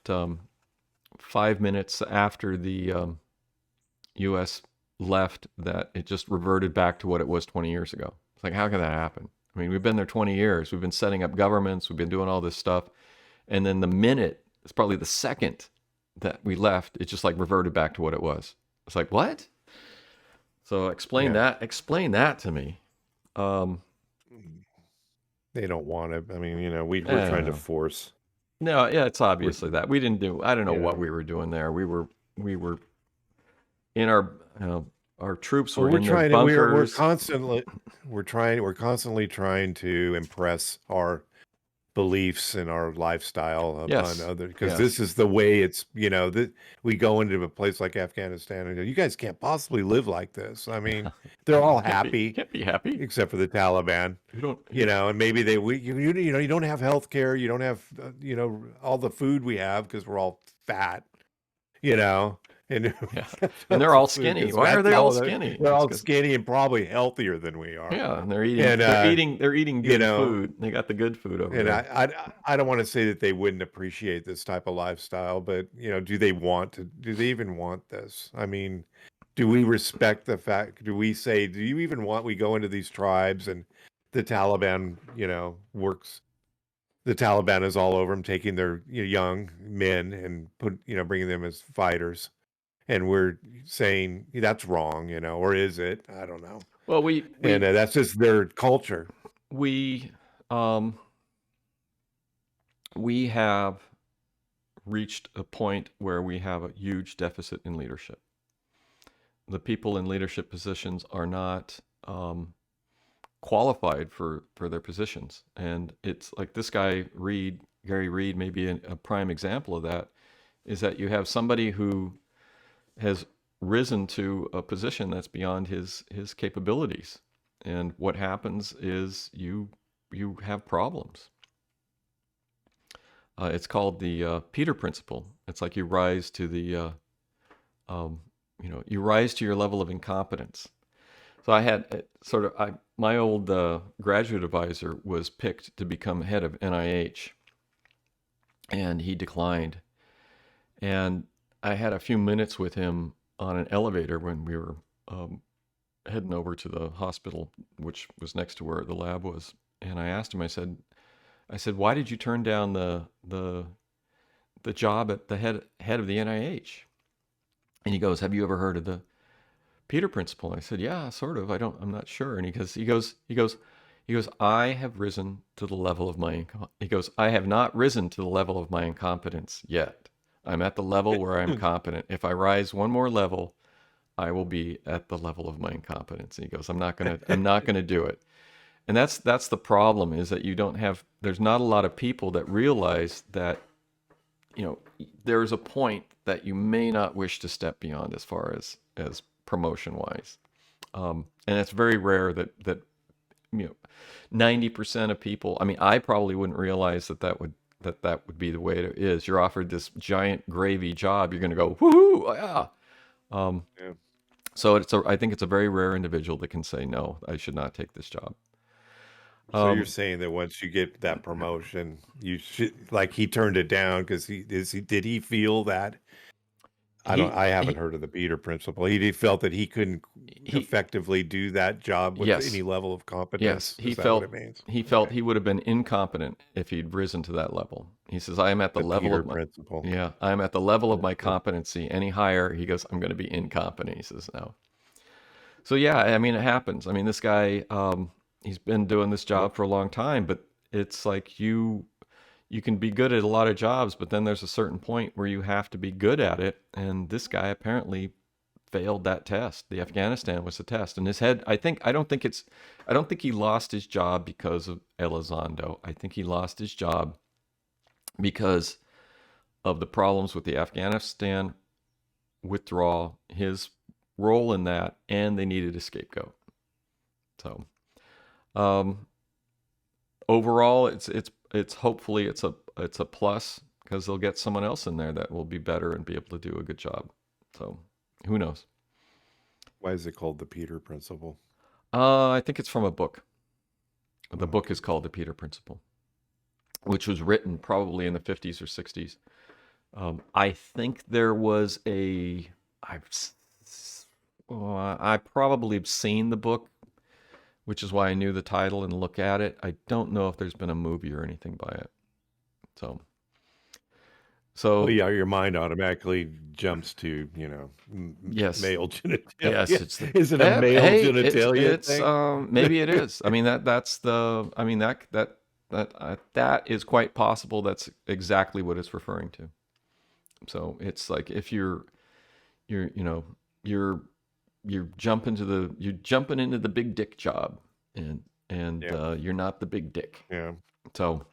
5 minutes after the U.S. left, that it just reverted back to what it was 20 years ago. It's like, how can that happen? I mean, we've been there 20 years. We've been setting up governments. We've been doing all this stuff. And then the minute, it's probably the second that we left, it just like reverted back to what it was. It's like, what? So explain that to me. They don't want it. I mean, we're trying to force. No, yeah, it's obviously that we didn't do. I don't know what we were doing there. We were in our troops were in their bunkers. We're constantly trying to impress our beliefs and our lifestyle upon Yes. other, because Yes. this is the way it's, we go into a place like Afghanistan and go, you guys can't possibly live like this. I mean, they're all happy Can't be happy. except for the Taliban, You don't. and maybe you don't have health care, you don't have, all the food we have because we're all fat, and Yeah. And they're all skinny. Why are they all skinny? They're It's all 'cause- skinny and probably healthier than we are. Yeah, and they're eating. And, they're eating good food. They got the good food over and there. I don't want to say that they wouldn't appreciate this type of lifestyle, but do they even want this? I mean, do we respect the fact, do we say, do you even want, we go into these tribes and the Taliban, the Taliban is all over them, taking their young men and bringing them as fighters. And we're saying that's wrong, or is it? I don't know. Well, and that's just their culture. We have reached a point where we have a huge deficit in leadership. The people in leadership positions are not qualified for their positions. And it's like this guy, Garry Reid, may be a prime example of that, is that you have somebody who has risen to a position that's beyond his capabilities. And what happens is you have problems. It's called the Peter Principle. It's like you rise to the, you rise to your level of incompetence. So I had my old graduate advisor was picked to become head of NIH, and he declined. And I had a few minutes with him on an elevator when we were heading over to the hospital, which was next to where the lab was. And I asked him, I said, why did you turn down the job at the head of the NIH? And he goes, have you ever heard of the Peter Principle? I said, yeah, sort of. I'm not sure. And he goes, I have risen to the level of my, I have not risen to the level of my incompetence yet. I'm at the level where I'm competent. If I rise one more level, I will be at the level of my incompetence. And he goes, I'm not gonna do it. And that's the problem, is that there's not a lot of people that realize that, there's a point that you may not wish to step beyond as far as promotion wise. And it's very rare that 90% of people, I mean, I probably wouldn't realize that would be the way it is. You're offered this giant gravy job, you're going to go, woohoo, yeah. Yeah. So I think it's a very rare individual that can say, no, I should not take this job. So you're saying that once you get that promotion, you should, like, he turned it down because did he feel that? I haven't heard of the Peter Principle. He felt that he couldn't effectively do that job with any level of competence. Yes, he felt he would have been incompetent if he'd risen to that level. He says, I am at the level Peter of my Principle. Yeah, I'm at the level of my competency. Any higher, he goes, I'm going to be incompetent. He says, no. So yeah, I mean, it happens. I mean, this guy, he's been doing this job for a long time, but it's like you can be good at a lot of jobs, but then there's a certain point where you have to be good at it. And this guy apparently failed that test. The Afghanistan was the test. And his head, I don't think he lost his job because of Elizondo. I think he lost his job because of the problems with the Afghanistan withdrawal, his role in that, and they needed a scapegoat. So, overall, it's hopefully it's a plus, because they'll get someone else in there that will be better and be able to do a good job. So who knows? Why is it called the Peter Principle? I think it's from a book. The book is called The Peter Principle, which was written probably in the 50s or 60s. I think there was I probably have seen the book, which is why I knew the title and look at it. I don't know if there's been a movie or anything by it. So well, yeah, your mind automatically jumps to, yes, male genitalia. Yes, is it a male genitalia thing? Maybe it is. I mean, that is quite possible. That's exactly what it's referring to. So it's like if you're jumping into the big dick job, and you're not the big dick. Yeah. So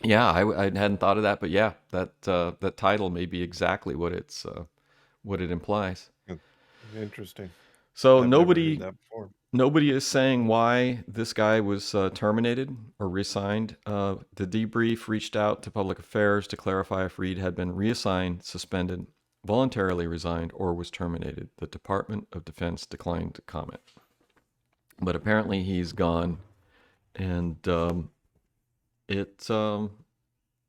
Yeah, I hadn't thought of that, but yeah, that title may be exactly what what it implies. Interesting. So I've never heard that before. nobody is saying why this guy was terminated or reassigned. The debrief reached out to public affairs to clarify if Reid had been reassigned, suspended, voluntarily resigned, or was terminated. The Department of Defense declined to comment. But apparently he's gone, and it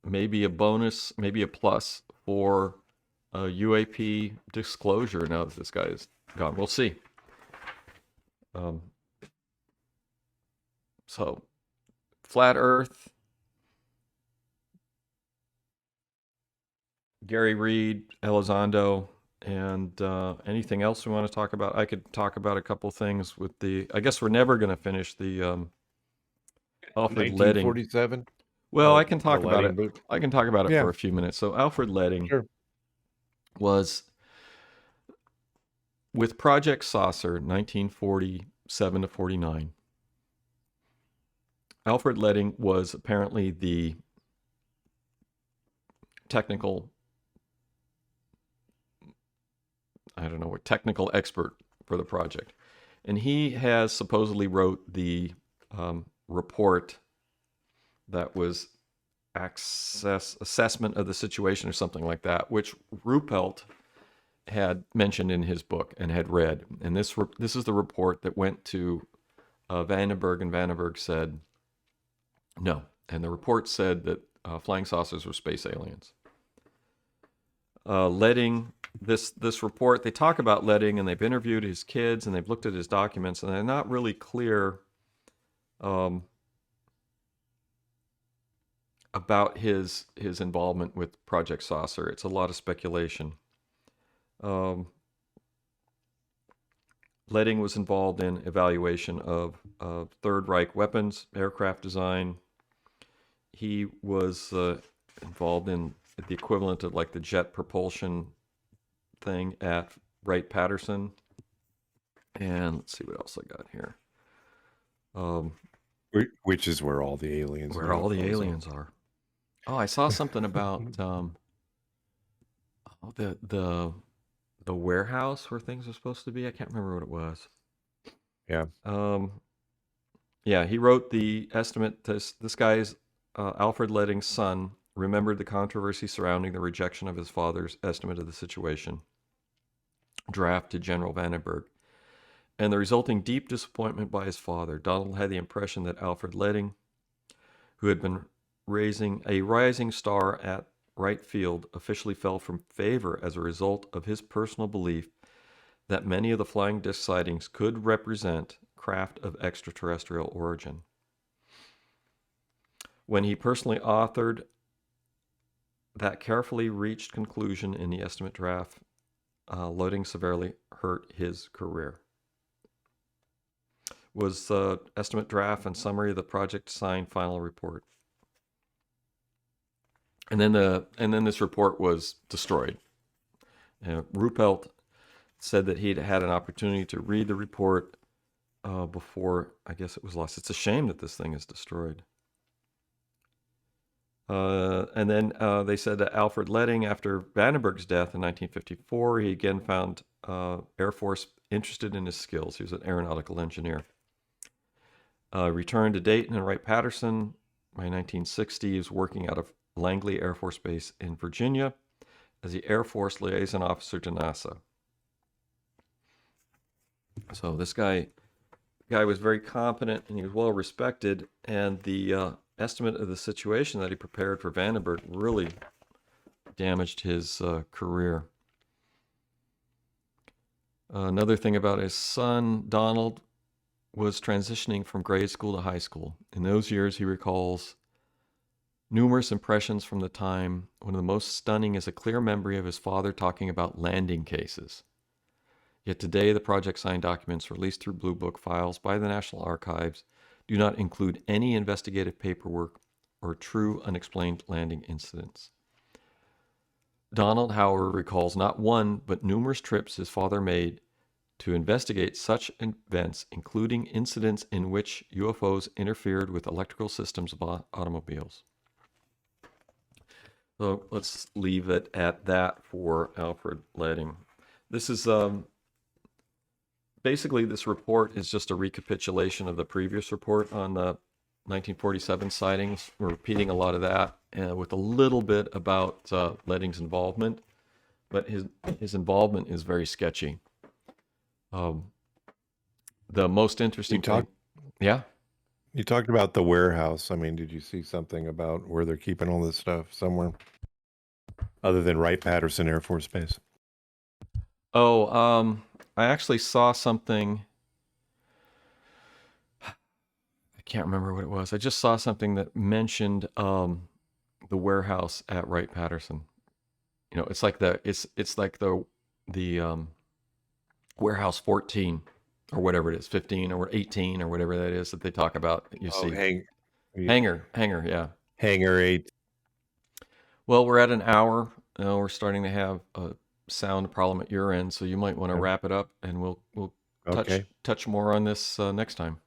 may be a bonus, maybe a plus for UAP disclosure now that this guy is gone. We'll see. So, Flat Earth, Garry Reid, Elizondo, and anything else we want to talk about? I could talk about a couple things with I guess we're never going to finish the Alfred Leding. 1947. Well, I can talk about it. Book. I can talk about it for a few minutes. So Alfred Leding was with Project Saucer, 1947 to 49. Alfred Leding was apparently the technical expert for the project. And he has supposedly wrote the report that was assessment of the situation or something like that, which Ruppelt had mentioned in his book and had read. And this is the report that went to Vandenberg, and Vandenberg said no. And the report said that flying saucers were space aliens. Leding, this report, they talk about Leding, and they've interviewed his kids, and they've looked at his documents, and they're not really clear about his involvement with Project Saucer. It's a lot of speculation. Leding was involved in evaluation of Third Reich weapons, aircraft design. He was involved in the equivalent of like the jet propulsion thing at Wright-Patterson. And let's see what else I got here. Which is where all the aliens are. Oh, I saw something about the warehouse where things are supposed to be. I can't remember what it was. Yeah. Yeah, he wrote the estimate. This guy's Alfred Leding's son remembered the controversy surrounding the rejection of his father's estimate of the situation, draft to General Vandenberg, and the resulting deep disappointment by his father. Donald had the impression that Alfred Leding, who had been raising a rising star at Wright Field, officially fell from favor as a result of his personal belief that many of the flying disc sightings could represent craft of extraterrestrial origin. When he personally authored that carefully reached conclusion in the estimate draft, Leding severely hurt his career. Was the estimate draft and summary of the project signed final report. And then this report was destroyed. Ruppelt said that he'd had an opportunity to read the report before, I guess, it was lost. It's a shame that this thing is destroyed. And then they said that Alfred Leding, after Vandenberg's death in 1954, he again found Air Force interested in his skills. He was an aeronautical engineer. Returned to Dayton and Wright-Patterson. By 1960, he was working out of Langley Air Force Base in Virginia as the Air Force liaison officer to NASA. So this guy was very competent, and he was well respected, and the estimate of the situation that he prepared for Vandenberg really damaged his career. Another thing about his son, Donald, was transitioning from grade school to high school. In those years, he recalls numerous impressions from the time. One of the most stunning is a clear memory of his father talking about landing cases. Yet today, the project signed documents released through Blue Book files by the National Archives do not include any investigative paperwork or true unexplained landing incidents. Donald, however, recalls not one, but numerous trips his father made to investigate such events, including incidents in which UFOs interfered with electrical systems of automobiles. So let's leave it at that for Alfred Leding. This is basically, this report is just a recapitulation of the previous report on the 1947 sightings. We're repeating a lot of that with a little bit about Leding's involvement, but his involvement is very sketchy. The most interesting thing, yeah. You talked about the warehouse. I mean, did you see something about where they're keeping all this stuff somewhere other than Wright-Patterson Air Force Base? Oh, I actually saw something. I can't remember what it was. I just saw something that mentioned the warehouse at Wright-Patterson. You know, it's like the warehouse 14 or whatever it is, 15 or 18 or whatever that is that they talk about. You see, hangar, yeah. Hangar 8. Well, we're at an hour. We're starting to have a sound problem at your end, so you might want to wrap it up, and we'll touch more on this next time.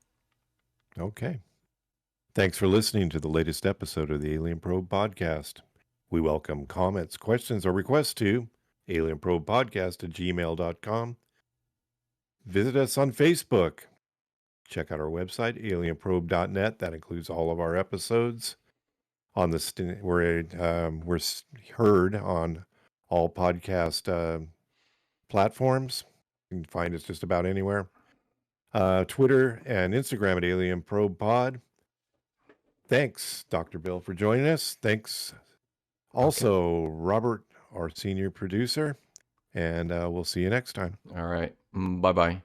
Okay. Thanks for listening to the latest episode of the Alien Probe Podcast. We welcome comments, questions, or requests to alienprobepodcast@gmail.com. Visit us on Facebook. Check out our website, alienprobe.net. That includes all of our episodes. We're heard on all podcast platforms. You can find us just about anywhere. Twitter and Instagram at Alien Probe Pod. Thanks, Dr. Bill, for joining us. Thanks also, Robert, our senior producer. And we'll see you next time. All right. Bye-bye.